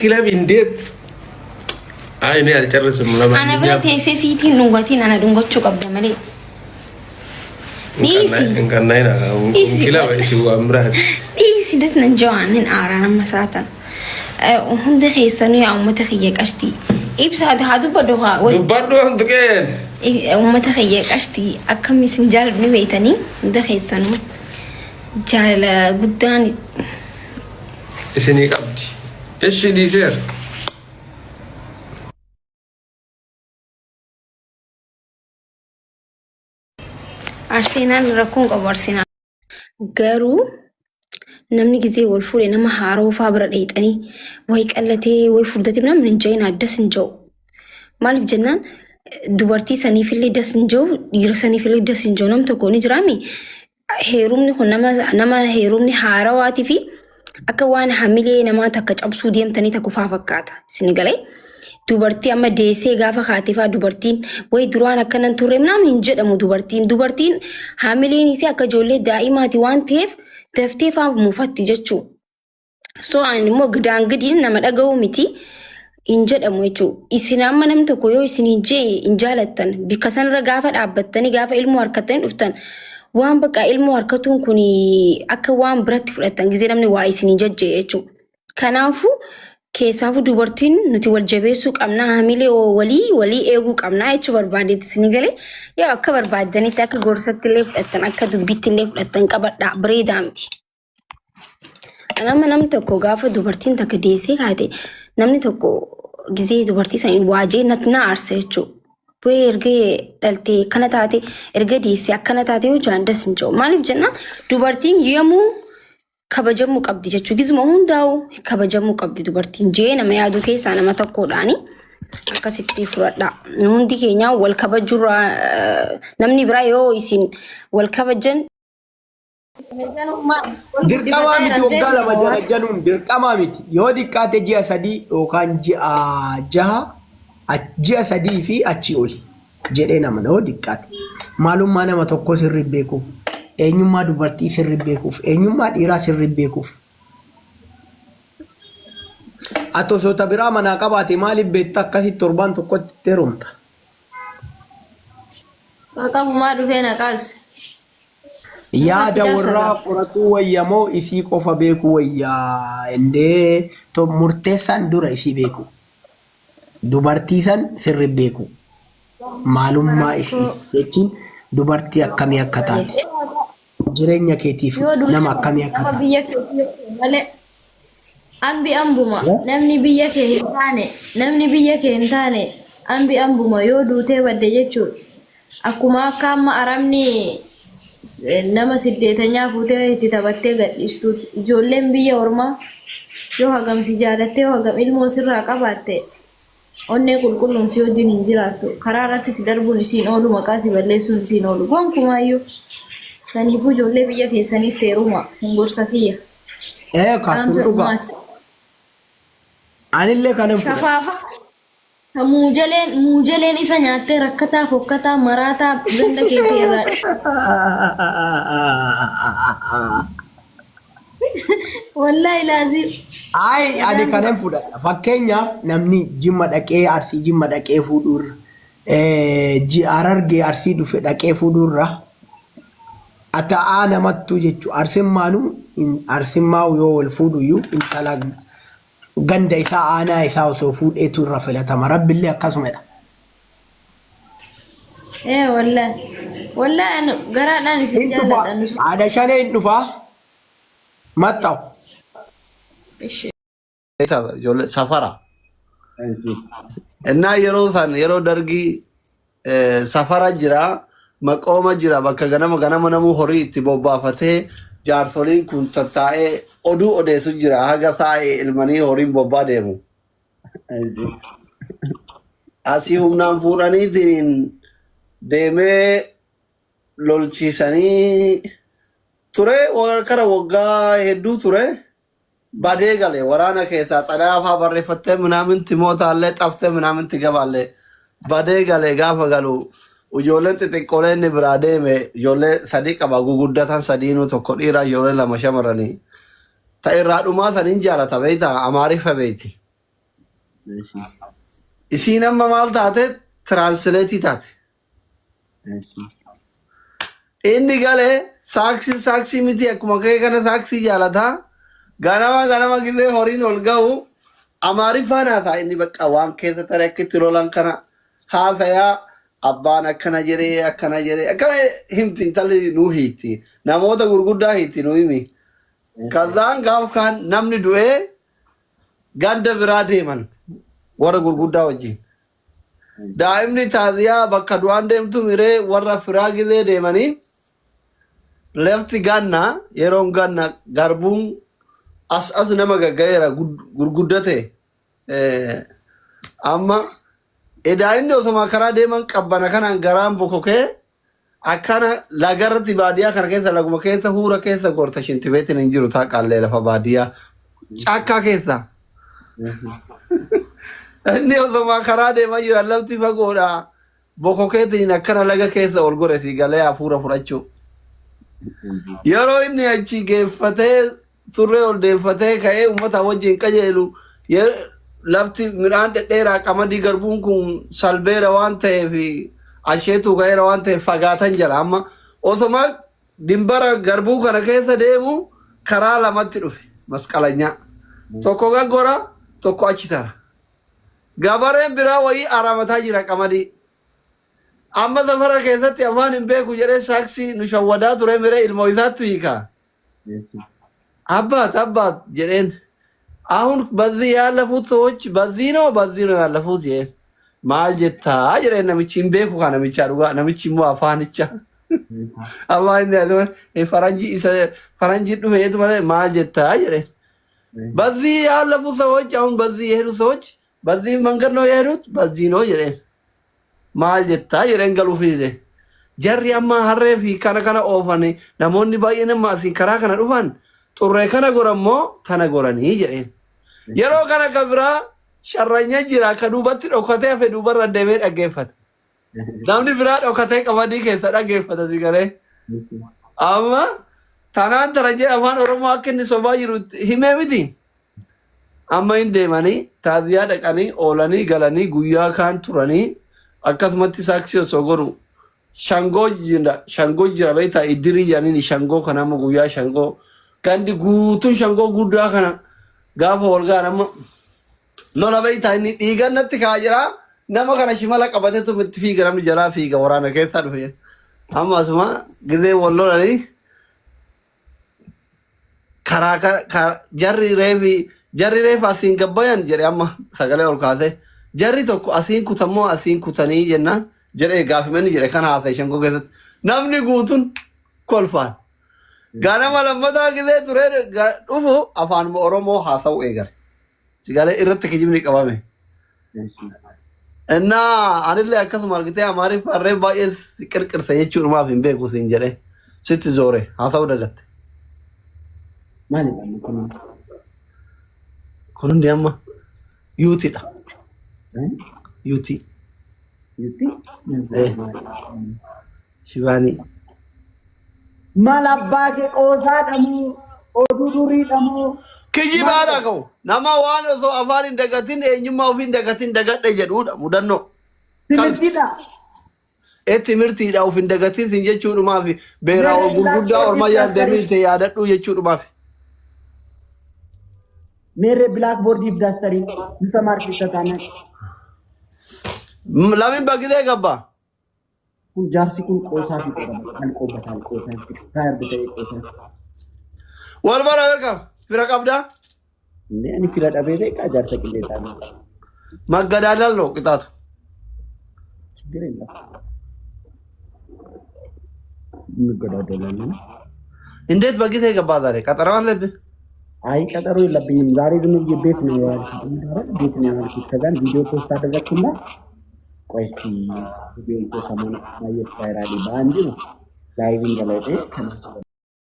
كلاب انديت انا الجرس لما انا بلا سيتي نوغاتين انا دونغوتشو قبل مالي ديسي ان كان ناينا كلاب يسوى امراه ديسي دسنا جوان ارانا مساتا وهم دخيسانو يا امتي خيك اشتي إبس هذا بدوها بدوها دكين امتي خيك اشتي اكم مسنجال بني بيتني دخيسانو جال قداني اسني قبدي ايش ديزير أرسنال ركون قبل أرسنال قارو نمني جزء والفول إنما هارو فابر الإيتاني وهيك قالتي ويفردتي بنا من جاينا دسنجو مالك جنان دوبارتي سني في اللي دسنجو يرسني في اللي دسنجو نم تكوني جرامي هيرومني خو نما هيرومني هارواتي في أكوان حاملي نما تكج أبسو ديم تاني تكوفا فكاتا سنغالي dubartii amma deessee gaafa kaateefaa dubartiin way duraan akkanan turre namni hin jedhamu dubartiin haamileen isii akka ijoollee daa'imaati waan ta'eef daftee faa muufatti jechuu so ani immoo gidaangidiin nama dhaga'u miti hin jedhamu jechuu isin amma namni tokko yoo isin hin jaalattan bikka sanarra gaafa dhaabbattanii gaafa ilmoo harkattanii dhuftan waan bakka ilmoo harkatuun kun akka waan biratti fudhattan gizee namni waa isin jajjee jechuu kanaafuu keessaafu dubartiin nuti wal jabeessuu qabna haamilee walii eeguu qabna jechuun barbaadeetti sinigalee yaa akka barbaadanitti akka gorsatti illee fudhattan akka dubbitti illee fudhattan qabadhaa bareedaa miti. Namni tokko gaafa dubartiin takka deessee kaate namni tokko gizee dubartii sanii waajee natti na aarsa jechuudha. Bu'ee erga dhaltee kana taate erga deessee akkana taate yoo jaandas hin jiru maaliif jennaan dubartiin yoomuu kabajamuu qabdi jechuu gizuma hundaa'u kabajamuu qabdi dubartiin jee nama yaaduu keessaa nama tokkodhaani akkasitti furadha hundi keenya wal kabajurra namni biraa yoo isin wal kabajan dirqama miti waggaa lama jala januun dirqama miti yoo diqqaate ji'a sadii yookaan ji'a sadii fi achii oli jedhee nama yoo diqqaate maalummaa nama tokko sirrii beekuuf eenyummaa dubartii sirrii beekuuf eenyummaa dhiiraa sirrii beekuuf atosota biraa manaa qabaate maaliif beekta akkasitti torbaan tokkotti teerumta qabumaa dhufee naqaas yaada warraa qoratuu wayyamoo isii qofa beekuu wayyaa indee to murteessaan dura isii beeku dubartii san sirrii beeku maalummaa isii jechuun dubartii akkamii akka taate jireenya keetiif nama akkamii akka taate ambi ambuma namni biyya kee hin taane ambi ambuma yoo duutee badde jechuudha akkuma akka amma aramni nama 8 fuutee itti taphattee gadhiistu ijoolleen biyya ormaa yoo hagamsi jaalattee yoo hagam ilmoo sirraa qabaatte onnee qulqulluun si wajjin hin jiraattu karaa irratti si darbuun isiin oolu maqaa si balleessuun isiin oolu gonkumaayyuu saniifuu ijoollee biyya keessanitti heeruma hin gorsa kiyya. Kaasun dhugaa. Anillee kanan fudha. Kafaafa. Ka muujaleen isa nyaattee rakkataa fokkataa maraataa ganda keessa irraa. Wallaahi laazim. Ani kanan fudhadha. Fakkeenyaaf namni jimma dhaqee arsii jimma dhaqee fuudhuurra Harargee arsii dhufe dhaqee fuudhuurra ataa namattu jechuun arsimmaa yoo wal fuudhuyyuu intala ganda isaa aanaa isaa osoo fuudheetu irra filatama rabbillee akkasumadha. Wallaahi garaadhaan isin jaalladhan. Haadha shanee hin dhufaa maxxaw. Safara. Innaa yeroo dargii safara jira maqooma jira bakka ganama namuu horii itti bobbaafatee jaarsoliin kun tattaa'ee oduu odeessu jira haga taa'ee ilmanii horiin bobbaa deemu. Asii humnaan fuudhaniitiin deemee lolchiisanii ture kara waggaa hedduu ture. Badee galee waraana keessaa xalayaa fa'aa barreeffattee minaamin timootallee xaftee minaamin tigaballee badee galee gaafa galu ijoolleen xixiqqoolee inni biraa deeme ijoollee sadii qaba guguddatan sadiinuu tokko dhiiraa ijoollee lama shamarranii ta'irraa dhumaa saniin jaalata beektaa amaariffa beekti isiin amma maal taate translate taate inni galee saaksii miti akkuma kee kana saaksii jaalataa ganama gisee horiin ol ga'u amaariffaan haasaa inni bakka waan keessa tare akkitti lolan kana haasayaa abbaan akkana jedhee akkana himti intalli nuu hiitti namoota gurguddaa hiitti nuu himi kazaan gaaf kaan namni du'ee ganda biraa deeman warra gurguddaa wajjin daa'imni taaziyaa bakka du'aan deemtu miree warra firaa gisee deemanii lefti ganna yeroon ganna garbuun as nama gaggayeera gurguddate amma edaa'inni osoma karaa deeman qabbana kanaan garaan bokokee akkana lagarratti baadiyyaa kana keessa laguma keessa huura keessa gorta shintibeetiin hin jiru taa qaallee lafa baadiyyaa caakkaa keessa inni osoma karaa deeman jiran lafti fagoodha bokokeetiin akkana laga keessa ol goreti galee hafuura fudhachuu yeroo inni achi geeffatee surree ol deeffatee ka'ee uummata wajjin qajeelu lafti midhaan dhedheeraa qamadii garbuun kun salbeera waan ta'eef asheetu ka'eera waan ta'eef fagaatan jala amma osoma dimbara garbuu kana keessa deemu karaa lamatti dhufe masqalanyaa tokko gaggora tokko achi tara gabareen biraa wayii araamataa jira qamadii amma safara keessatti afaan hin beeku jedhee saaksii nu shawwadaa ture miree ilmoo isaattu hiikaa አባት ጀሬን አሁን በዚህ ያለፉት ሰዎች በዚህ ነው ያለፉት ጀ ማልጀታ ጀሬን ነምቺን ቤኩ ካነ ምቻሩ ጋ ነምቺ ሞ አፋንቻ አማን ያዘው ፈረንጂ ዱ ሄድ ማለት ማልጀታ ጀሬን በዚህ ያለፉት ሰዎች አሁን በዚህ የሄዱ ሰዎች በዚህ መንገድ ነው የሄዱት በዚህ ነው ጀሬን ማልጀታ ጀሬን ገሉ ፊደ ጀሪያማ ሀሬፊ ከነ ኦፋኔ ነሞኒ ባየነማ ሲን ከራ ከነ ዱፋን ጥሬ ከነ ጎረሞ ተነጎረኒ ጀሬን የሮ ከነ ከብራ ሸረኛ ጅራ ከዱበት ዶከቴ አፈ ዱበር ረደቤ ደገፈት ናምኒ ብራ ዶከቴ ቀበዲ ከተ ደገፈት ሲገለ አማ ታናን ተረጀ አፋን ኦሮሞ አክኒ ሶባ ይሩት ሂሜሚቲ አማ እንደ ማኒ ታዚያ ደቀኒ ኦለኒ ገለኒ ጉያ ካን ቱረኒ አከስመቲ ሳክሲዮ ሶጎሩ ሸንጎ ጅራ በይታ ኢድሪ ያኒኒ ሸንጎ ከናሙ ጉያ ሸንጎ kandi guutun shangoo guddaa kana gaafa walgaa nama lola beeyta inni dhiigannatti kaa jira nama kana shimala qabatetu itti fiiga namni jalaa fiiga waraana keessaa dhufe amma asuma gizee wal lolanii karaa jarri reefa asiin gabbayan jedhe amma sagalee ol kaase jarri tokko asiin kutammoo asiin kutanii jennaan jedhe gaafimanni jedhe kan haasa'e shangoo keessatti namni guutun kolfaan ganama lammataa gisee ture dhufu afaan oromoo haasa'u eegale sigalee irratti kijibni qabame እና አንለ አከስማ አርግቴ አማሪፍ አሬ ባየስ ቅርቅር ሰየቹ ማፍ እንበኩ ሲንጀሬ ስትዞሬ haasa'u dagat ማለት ነው ኩን እንዲያማ ዩቲዳ ዩቲ ሽባኒ ማላባኬ ቆሳ ደሙ ኦዱዱሪ ደሙ kijibaadha kau nama waan osoo afaan hin dagatin eenyummaa ofii hin dagatin dagadhe jedhuudha mudannoo timirtiidha timirtiidha of hin dagatin sin jechuudhumaaf beeraa ol gurguddaa orma yaadamii ta'e yaadadhu jechuudhumaaf मेरे black board if दस्तरी निसमार सिस्ताना lamin bagidee gabba kun jaarsi kun qoosaa fi qoobataan qoosaa expired ta'e qoosaa wal bara welcome fira qabda ne ani fira dhabee beekaa jaarsa qilleetaan maggadaalal ነው ቅጣቱ ችግር የለም እንገዳደላለን እንዴት በጊዜ ገባ ዛሬ ቀጠሮ አለብህ አይ ቀጠሮ የለብኝም ዛሬ ዝም ብዬ ቤት ነው ያልኩት ቤት ነው ያልኩት ከዛን ቪዲዮ ፖስት አደረኩና ቆይ እስቲ ቪዲዮ ሰሞኑን ማየት ቫይራል ባንዲ ነው ላይቭ እንደለጤ